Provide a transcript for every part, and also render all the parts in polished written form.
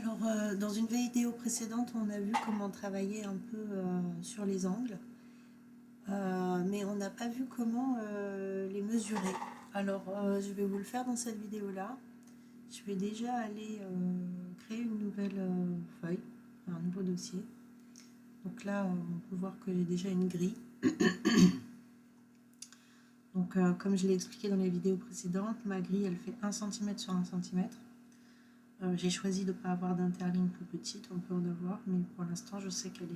Alors, dans une vidéo précédente, on a vu comment travailler un peu sur les angles, mais on n'a pas vu comment les mesurer. Alors, je vais vous le faire dans cette vidéo-là. Je vais déjà aller créer une nouvelle feuille, un nouveau dossier. Donc là, on peut voir que j'ai déjà une grille. Donc, comme je l'ai expliqué dans les vidéos précédentes, ma grille, elle fait 1 cm sur 1 cm. J'ai choisi de ne pas avoir d'interligne plus petite, on peut en avoir, mais pour l'instant je sais qu'elle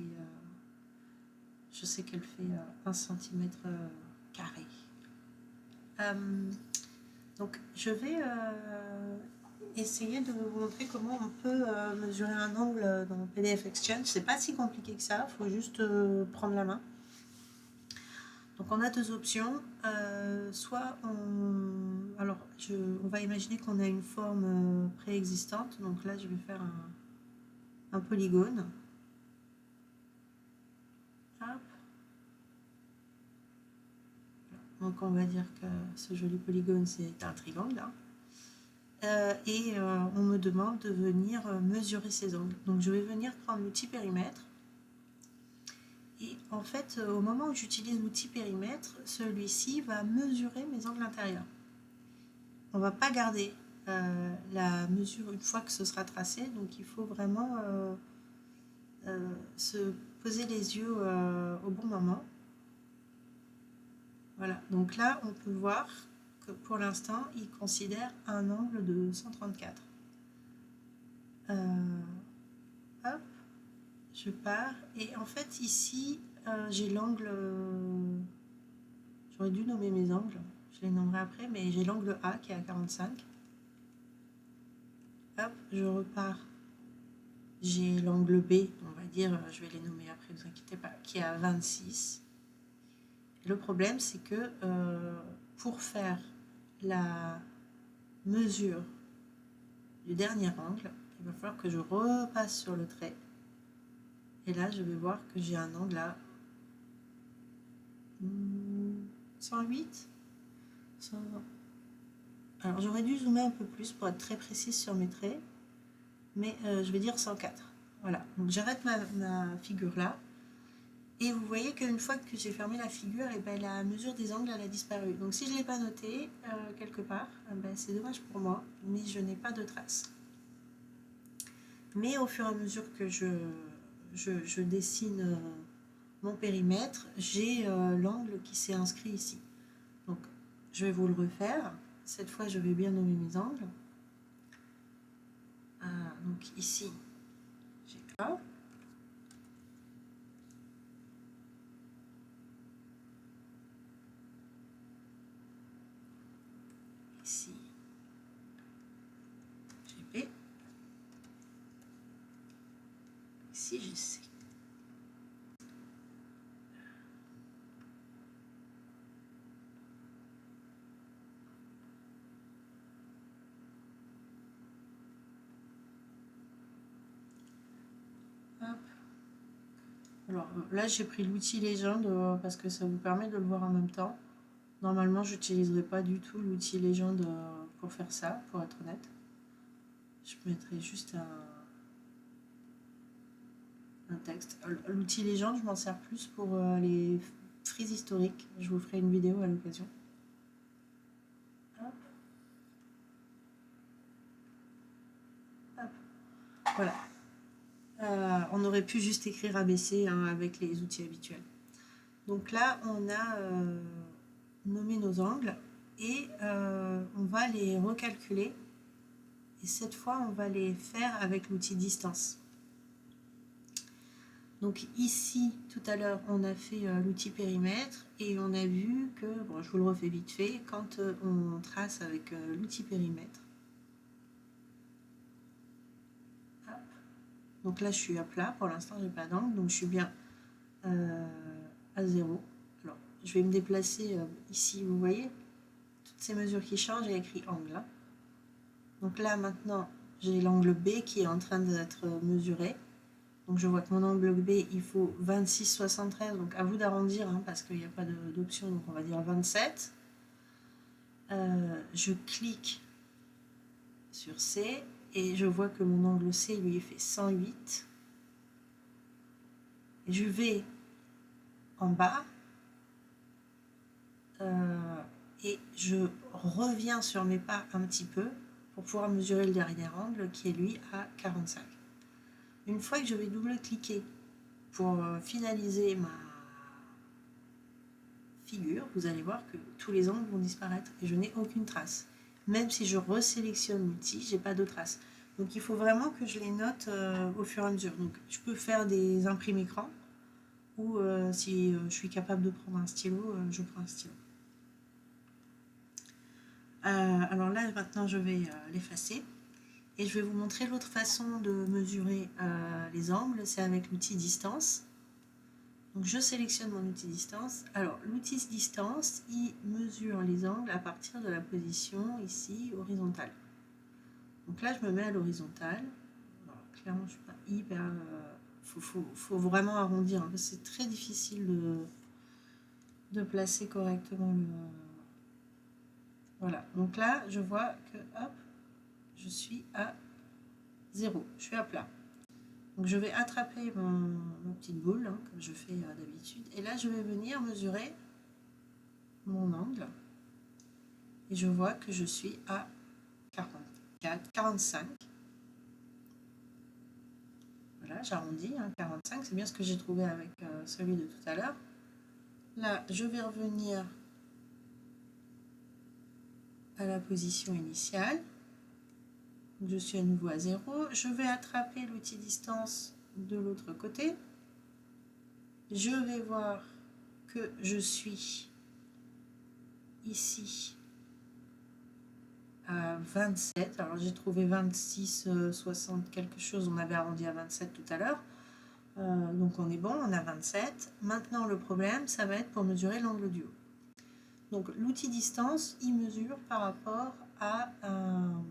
fait 1 cm carré. Donc je vais essayer de vous montrer comment on peut mesurer un angle dans PDF Exchange. C'est pas si compliqué que ça, il faut juste prendre la main. Donc on a deux options, soit on va imaginer qu'on a une forme préexistante, donc là je vais faire un polygone. Hop. Donc on va dire que ce joli polygone c'est un triangle. On me demande de venir mesurer ces angles. Donc je vais venir prendre l'outil périmètre. Et en fait, au moment où j'utilise l'outil périmètre, celui-ci va mesurer mes angles intérieurs. On ne va pas garder la mesure une fois que ce sera tracé, donc il faut vraiment se poser les yeux au bon moment. Voilà, donc là on peut voir que pour l'instant il considère un angle de 134. Hop, je pars et en fait ici j'ai l'angle, j'aurais dû nommer mes angles, je les nommerai après, mais j'ai l'angle A qui est à 45. Hop, je repars, j'ai l'angle B, on va dire, je vais les nommer après, ne vous inquiétez pas, qui est à 26. Et le problème c'est que pour faire la mesure du dernier angle, il va falloir que je repasse sur le trait. Et là, je vais voir que j'ai un angle à 108, 120. Alors, j'aurais dû zoomer un peu plus pour être très précise sur mes traits, mais je vais dire 104. Voilà, donc j'arrête ma figure là. Et vous voyez qu'une fois que j'ai fermé la figure, et ben, la mesure des angles elle a disparu. Donc si je ne l'ai pas noté quelque part, ben, c'est dommage pour moi, mais je n'ai pas de trace. Mais au fur et à mesure que je dessine mon périmètre, j'ai l'angle qui s'est inscrit ici. Donc je vais vous le refaire. Cette fois, je vais bien nommer mes angles. Donc ici, j'ai A. Ici, j'ai B. Ici, j'ai C. Hop. Alors là, j'ai pris l'outil légende parce que ça vous permet de le voir en même temps. Normalement, je n'utiliserai pas du tout l'outil légende pour faire ça, pour être honnête. Je mettrai juste un texte. L'outil légende, je m'en sers plus pour les frises historiques. Je vous ferai une vidéo à l'occasion. Voilà. On aurait pu juste écrire ABC avec les outils habituels. Donc là, on a nommé nos angles et on va les recalculer. Et cette fois, on va les faire avec l'outil distance. Donc ici, tout à l'heure, on a fait l'outil périmètre et on a vu que, bon, je vous le refais vite fait, quand on trace avec l'outil périmètre. Hop. Donc là, je suis à plat, pour l'instant, je n'ai pas d'angle, donc je suis bien à 0. Alors, je vais me déplacer ici, vous voyez, toutes ces mesures qui changent, j'ai écrit angle. Là. Donc là, maintenant, j'ai l'angle B qui est en train d'être mesuré. Donc je vois que mon angle B, il faut 26,73, donc à vous d'arrondir, parce qu'il n'y a pas d'option, donc on va dire 27. Je clique sur C et je vois que mon angle C lui fait 108. Je vais en bas et je reviens sur mes pas un petit peu pour pouvoir mesurer le dernier angle qui est lui à 45. Une fois que je vais double-cliquer pour finaliser ma figure, vous allez voir que tous les angles vont disparaître et je n'ai aucune trace. Même si je resélectionne l'outil, j'ai pas de trace. Donc il faut vraiment que je les note au fur et à mesure. Donc je peux faire des imprimes écran ou si je suis capable de prendre un stylo, je prends un stylo. Alors là maintenant je vais l'effacer et je vais vous montrer l'autre façon de mesurer les angles, c'est avec l'outil distance. Donc je sélectionne mon outil distance. Alors l'outil distance, il mesure les angles à partir de la position ici horizontale. Donc là je me mets à l'horizontale. Clairement je suis pas hyper... faut vraiment arrondir, hein, c'est très difficile de placer correctement le... Voilà, donc là je vois que hop, je suis à 0, je suis à plat. Donc je vais attraper ma petite boule, hein, comme je fais d'habitude, et là je vais venir mesurer mon angle, et je vois que je suis à 44, 45. Voilà, j'arrondis, hein, 45, c'est bien ce que j'ai trouvé avec celui de tout à l'heure. Là, je vais revenir à la position initiale. Je suis à nouveau à 0. Je vais attraper l'outil distance de l'autre côté. Je vais voir que je suis ici à 27. Alors j'ai trouvé 26, 60 quelque chose. On avait arrondi à 27 tout à l'heure. Donc on est bon, on a 27. Maintenant le problème, ça va être pour mesurer l'angle du haut. Donc l'outil distance, il mesure par rapport à un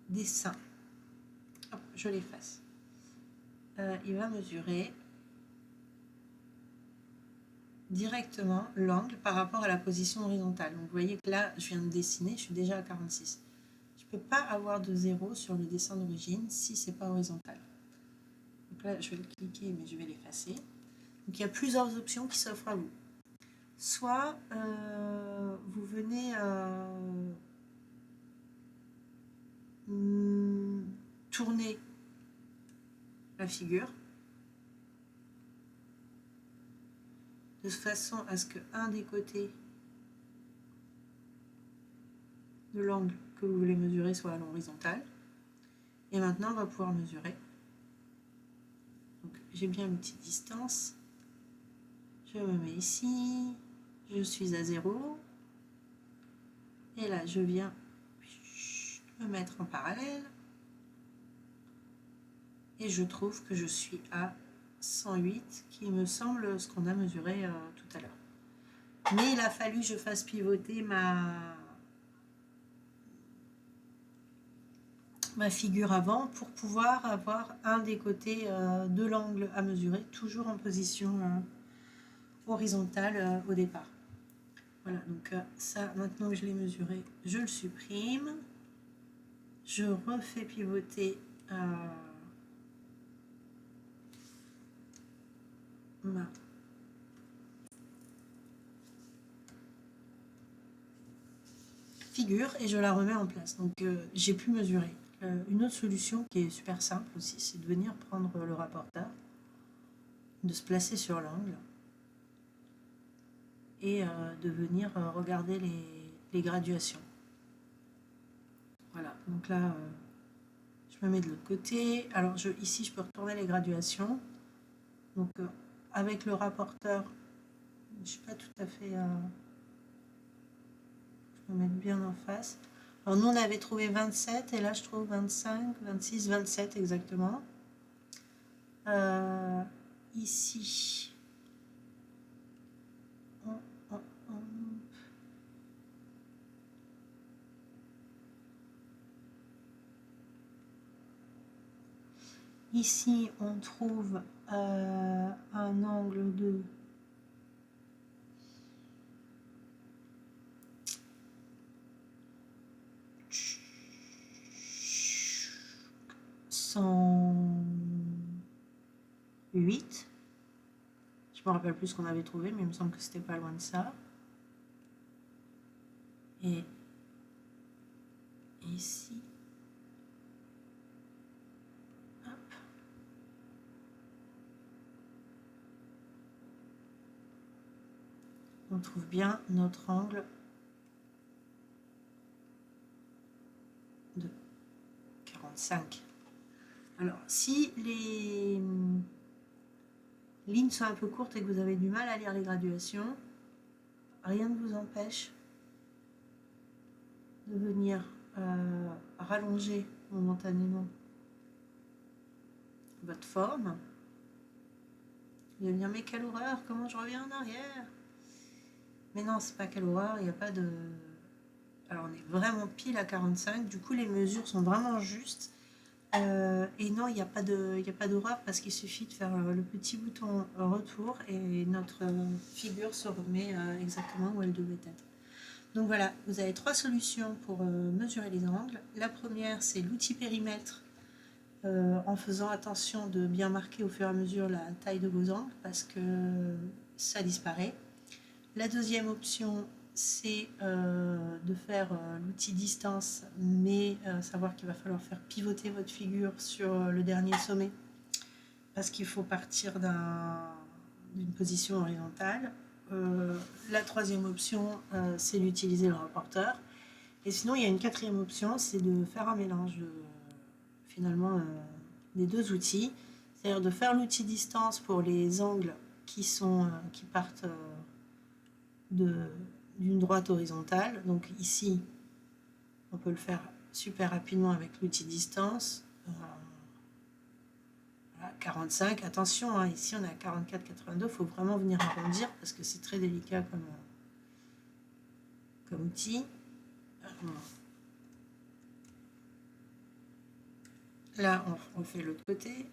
dessin. Hop, je l'efface. Il va mesurer directement l'angle par rapport à la position horizontale. Donc vous voyez que là, je viens de dessiner, je suis déjà à 46. Je ne peux pas avoir de 0 sur le dessin d'origine si ce n'est pas horizontal. Donc là, je vais le cliquer, mais je vais l'effacer. Donc il y a plusieurs options qui s'offrent à vous. Soit vous venez tourner la figure de façon à ce que un des côtés de l'angle que vous voulez mesurer soit à l'horizontale. Et maintenant, on va pouvoir mesurer. Donc, j'ai bien l'outil distance. Je me mets ici. Je suis à 0. Et là, je viens me mettre en parallèle. Et je trouve que je suis à 108, qui me semble ce qu'on a mesuré tout à l'heure. Mais il a fallu que je fasse pivoter ma figure avant pour pouvoir avoir un des côtés de l'angle à mesurer, toujours en position horizontale au départ. Voilà, donc ça, maintenant que je l'ai mesuré, je le supprime. Je refais pivoter ma figure et je la remets en place. Donc j'ai pu mesurer. Une autre solution qui est super simple aussi, c'est de venir prendre le rapporteur, de se placer sur l'angle et de venir regarder les graduations. Voilà, donc là, je me mets de l'autre côté. Alors ici, je peux retourner les graduations. Donc avec le rapporteur, je ne suis pas tout à fait... je vais me mettre bien en face. Alors nous, on avait trouvé 27 et là, je trouve 25, 26, 27 exactement. Ici, ici, on trouve un angle de 108. Je me rappelle plus ce qu'on avait trouvé, mais il me semble que c'était pas loin de ça. Et ici, hop. On trouve bien notre angle de 45. Alors, si les lignes sont un peu courtes et que vous avez du mal à lire les graduations, rien ne vous empêche de venir rallonger momentanément votre forme. Vous allez me dire, mais quelle horreur, comment je reviens en arrière? Mais non, c'est pas quelle horreur, il n'y a pas de... Alors on est vraiment pile à 45, du coup les mesures sont vraiment justes. Et non, il n'y a pas d'horreur parce qu'il suffit de faire le petit bouton retour et notre figure se remet exactement où elle devait être. Donc voilà, vous avez 3 solutions pour mesurer les angles. La première, c'est l'outil périmètre en faisant attention de bien marquer au fur et à mesure la taille de vos angles parce que ça disparaît. La deuxième option, c'est de faire l'outil distance, mais savoir qu'il va falloir faire pivoter votre figure sur le dernier sommet parce qu'il faut partir d'une position horizontale. La troisième option, c'est d'utiliser le rapporteur. Et sinon, il y a une quatrième option, c'est de faire un mélange finalement des deux outils, c'est-à-dire de faire l'outil distance pour les angles qui partent d'une droite horizontale. Donc ici, on peut le faire super rapidement avec l'outil distance. 45, attention, hein, ici on est à 44,82, il faut vraiment venir arrondir parce que c'est très délicat comme outil. Là, on refait l'autre côté.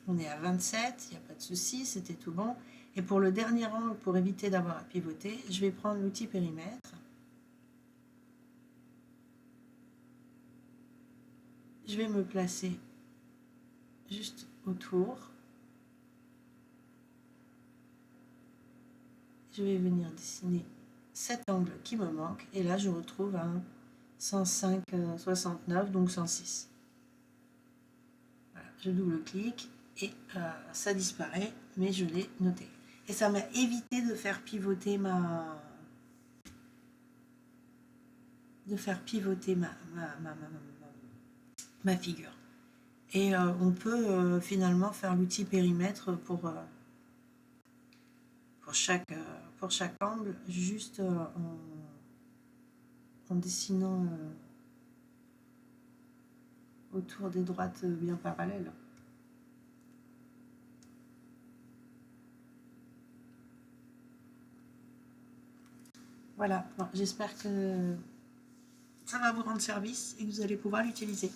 On est à 27, il n'y a pas de souci, c'était tout bon. Et pour le dernier angle, pour éviter d'avoir à pivoter, je vais prendre l'outil périmètre. Je vais me placer juste autour. Je vais venir dessiner cet angle qui me manque. Et là, je retrouve un 105,69, donc 106. Voilà, je double-clique et ça disparaît, mais je l'ai noté. Et ça m'a évité de faire pivoter ma figure. Et on peut finalement faire l'outil périmètre pour chaque angle, juste en dessinant autour des droites bien parallèles. Voilà, bon, j'espère que ça va vous rendre service et que vous allez pouvoir l'utiliser.